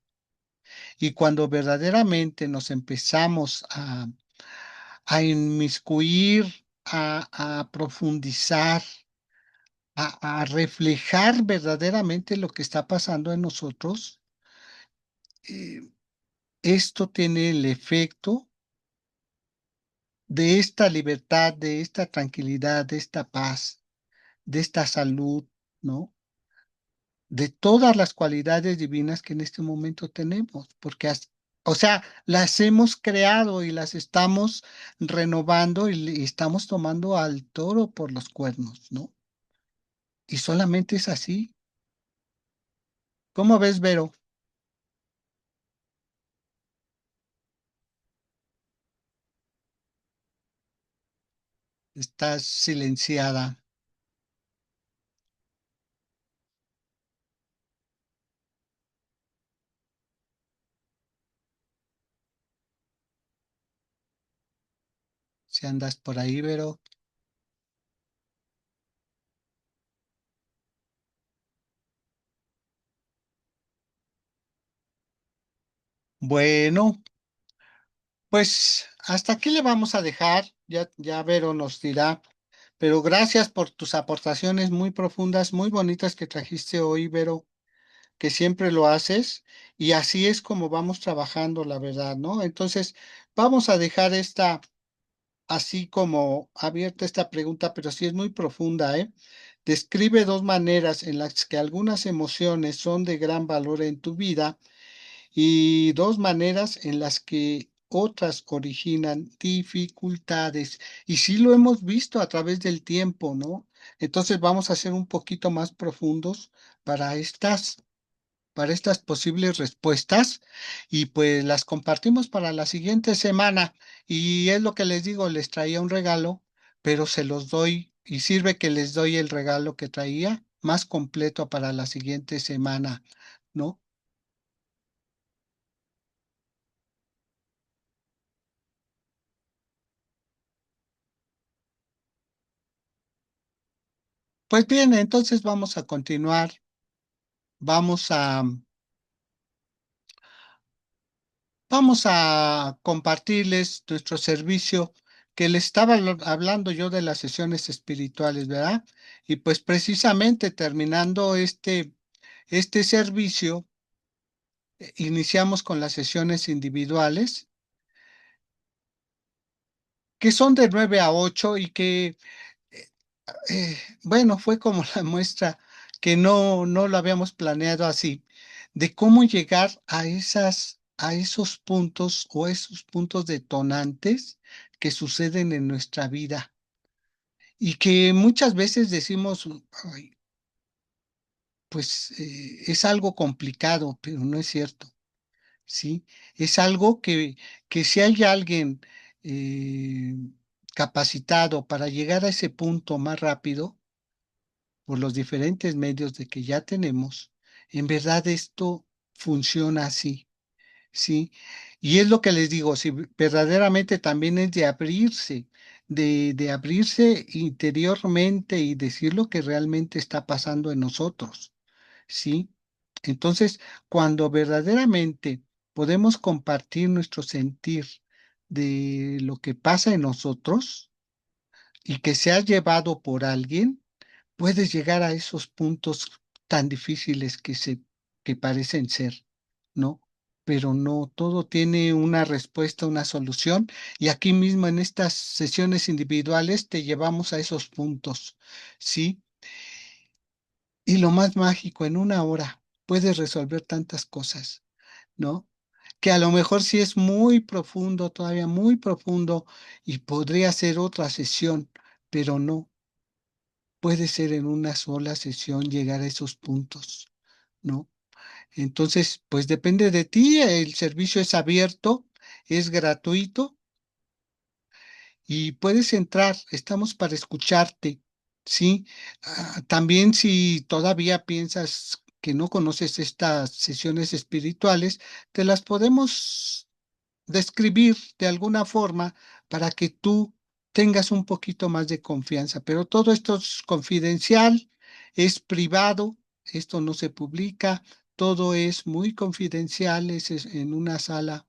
Y cuando verdaderamente nos empezamos a inmiscuir, a profundizar, a reflejar verdaderamente lo que está pasando en nosotros, eh, esto tiene el efecto de esta libertad, de esta tranquilidad, de esta paz, de esta salud, ¿no? De todas las cualidades divinas que en este momento tenemos, porque, o sea, las hemos creado y las estamos renovando y estamos tomando al toro por los cuernos, ¿no? Y solamente es así. ¿Cómo ves, Vero? Estás silenciada. Si andas por ahí, Vero. Bueno, pues hasta aquí le vamos a dejar. Ya Vero nos dirá. Pero gracias por tus aportaciones muy profundas, muy bonitas que trajiste hoy, Vero, que siempre lo haces. Y así es como vamos trabajando, la verdad, ¿no? Entonces, vamos a dejar esta así como abierta esta pregunta, pero sí es muy profunda, ¿eh? Describe dos maneras en las que algunas emociones son de gran valor en tu vida y dos maneras en las que otras originan dificultades. Y sí lo hemos visto a través del tiempo, ¿no? Entonces vamos a ser un poquito más profundos para estas posibles respuestas y pues las compartimos para la siguiente semana. Y es lo que les digo, les traía un regalo, pero se los doy y sirve que les doy el regalo que traía más completo para la siguiente semana, ¿no? Pues bien, entonces vamos a continuar, vamos a, vamos a compartirles nuestro servicio que les estaba hablando yo de las sesiones espirituales, ¿verdad? Y pues precisamente terminando este servicio, iniciamos con las sesiones individuales, que son de 9 a 8 y que bueno, fue como la muestra que no lo habíamos planeado así, de cómo llegar a esos puntos o esos puntos detonantes que suceden en nuestra vida y que muchas veces decimos, "Ay, pues es algo complicado, pero no es cierto, ¿sí? Es algo que si hay alguien eh, capacitado para llegar a ese punto más rápido, por los diferentes medios de que ya tenemos, en verdad esto funciona así, ¿sí? Y es lo que les digo, si verdaderamente también es de abrirse interiormente y decir lo que realmente está pasando en nosotros, ¿sí? Entonces, cuando verdaderamente podemos compartir nuestro sentir de lo que pasa en nosotros y que se ha llevado por alguien, puedes llegar a esos puntos tan difíciles que parecen ser, ¿no? Pero no, todo tiene una respuesta, una solución, y aquí mismo en estas sesiones individuales te llevamos a esos puntos, ¿sí? Y lo más mágico, en una hora puedes resolver tantas cosas, ¿no? Que a lo mejor sí es muy profundo, todavía muy profundo, y podría ser otra sesión, pero no. Puede ser en una sola sesión llegar a esos puntos, ¿no? Entonces, pues depende de ti, el servicio es abierto, es gratuito y puedes entrar, estamos para escucharte, ¿sí? También si todavía piensas que no conoces estas sesiones espirituales, te las podemos describir de alguna forma para que tú tengas un poquito más de confianza. Pero todo esto es confidencial, es privado, esto no se publica, todo es muy confidencial, es en una sala,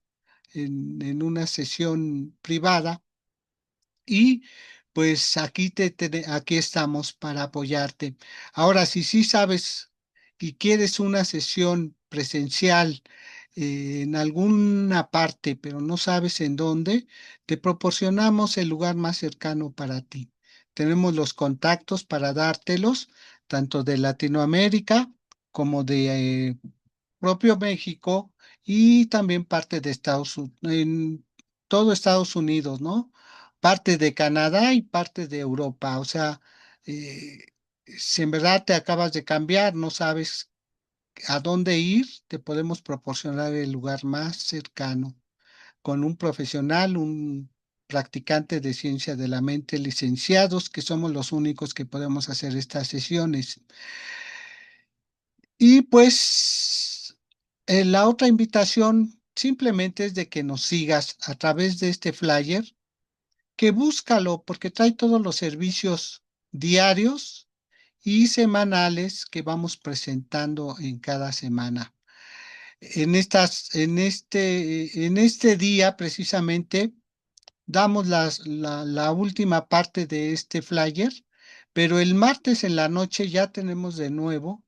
en una sesión privada y pues aquí estamos para apoyarte. Ahora, si sí sabes y quieres una sesión presencial en alguna parte, pero no sabes en dónde, te proporcionamos el lugar más cercano para ti. Tenemos los contactos para dártelos, tanto de Latinoamérica como de propio México y también parte de en todo Estados Unidos, ¿no? Parte de Canadá y parte de Europa. O sea, eh, si en verdad te acabas de cambiar, no sabes a dónde ir, te podemos proporcionar el lugar más cercano con un profesional, un practicante de ciencia de la mente, licenciados, que somos los únicos que podemos hacer estas sesiones. Y pues la otra invitación simplemente es de que nos sigas a través de este flyer, que búscalo porque trae todos los servicios diarios y semanales que vamos presentando en cada semana. En este día precisamente damos la última parte de este flyer, pero el martes en la noche ya tenemos de nuevo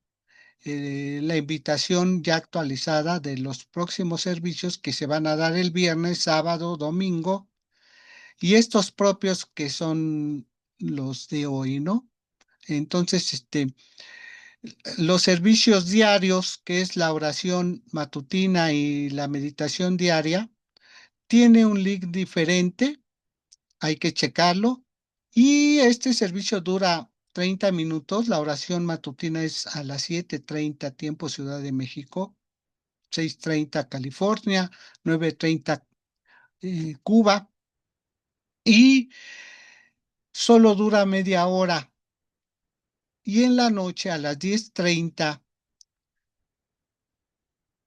la invitación ya actualizada de los próximos servicios que se van a dar el viernes, sábado, domingo, y estos propios que son los de hoy, ¿no? Entonces, los servicios diarios, que es la oración matutina y la meditación diaria, tiene un link diferente, hay que checarlo. Y este servicio dura 30 minutos. La oración matutina es a las 7:30 tiempo Ciudad de México, 6:30 California, 9:30 Cuba. Y solo dura media hora. Y en la noche a las 10:30,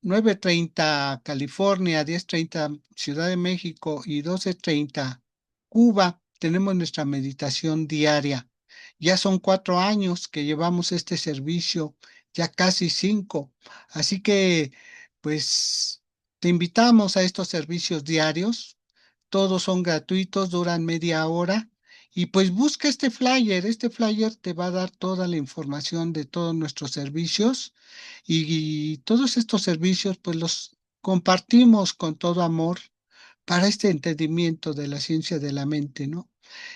9:30 California, 10:30 Ciudad de México y 12:30 Cuba, tenemos nuestra meditación diaria. Ya son 4 años que llevamos este servicio, ya casi 5. Así que, pues, te invitamos a estos servicios diarios. Todos son gratuitos, duran media hora. Y pues busca este flyer. Este flyer te va a dar toda la información de todos nuestros servicios y todos estos servicios pues los compartimos con todo amor para este entendimiento de la ciencia de la mente, ¿no?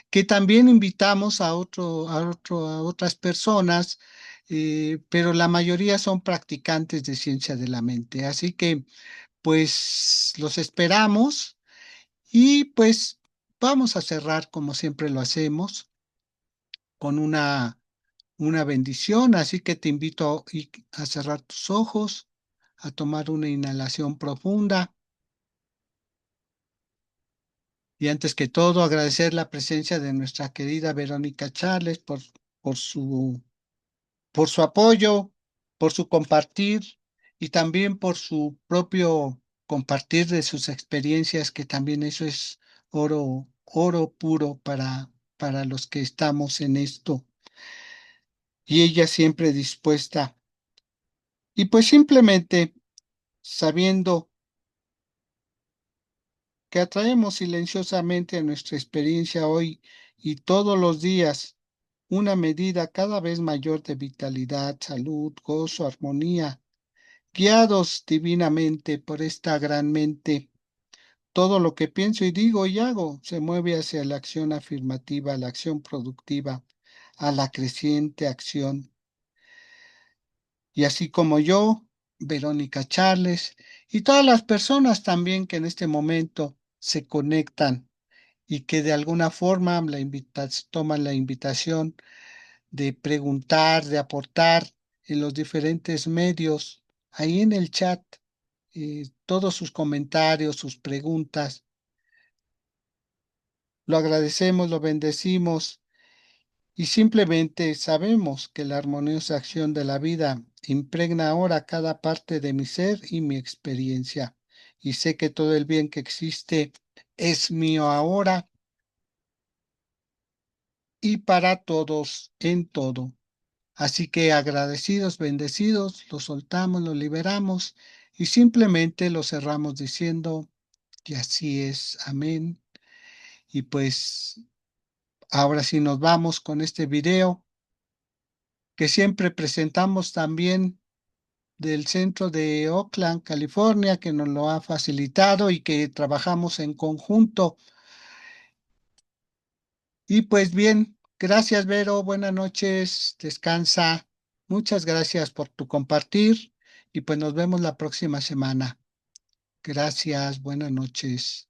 Que también invitamos a otras personas, pero la mayoría son practicantes de ciencia de la mente. Así que pues los esperamos y pues vamos a cerrar como siempre lo hacemos con una bendición, así que te invito a cerrar tus ojos, a tomar una inhalación profunda y antes que todo agradecer la presencia de nuestra querida Verónica Charles por por su apoyo, por su compartir y también por su propio compartir de sus experiencias, que también eso es oro puro para los que estamos en esto. Y ella siempre dispuesta. Y pues simplemente sabiendo que atraemos silenciosamente a nuestra experiencia hoy y todos los días una medida cada vez mayor de vitalidad, salud, gozo, armonía, guiados divinamente por esta gran mente. Todo lo que pienso y digo y hago se mueve hacia la acción afirmativa, la acción productiva, a la creciente acción. Y así como yo, Verónica Charles, y todas las personas también que en este momento se conectan y que de alguna forma toman la invitación de preguntar, de aportar en los diferentes medios, ahí en el chat, todos sus comentarios, sus preguntas. Lo agradecemos, lo bendecimos y simplemente sabemos que la armoniosa acción de la vida impregna ahora cada parte de mi ser y mi experiencia. Y sé que todo el bien que existe es mío ahora y para todos en todo. Así que agradecidos, bendecidos, lo soltamos, lo liberamos y simplemente lo cerramos diciendo, y así es, amén. Y pues ahora sí nos vamos con este video que siempre presentamos también del centro de Oakland, California, que nos lo ha facilitado y que trabajamos en conjunto. Y pues bien, gracias Vero, buenas noches, descansa. Muchas gracias por tu compartir y pues nos vemos la próxima semana. Gracias, buenas noches.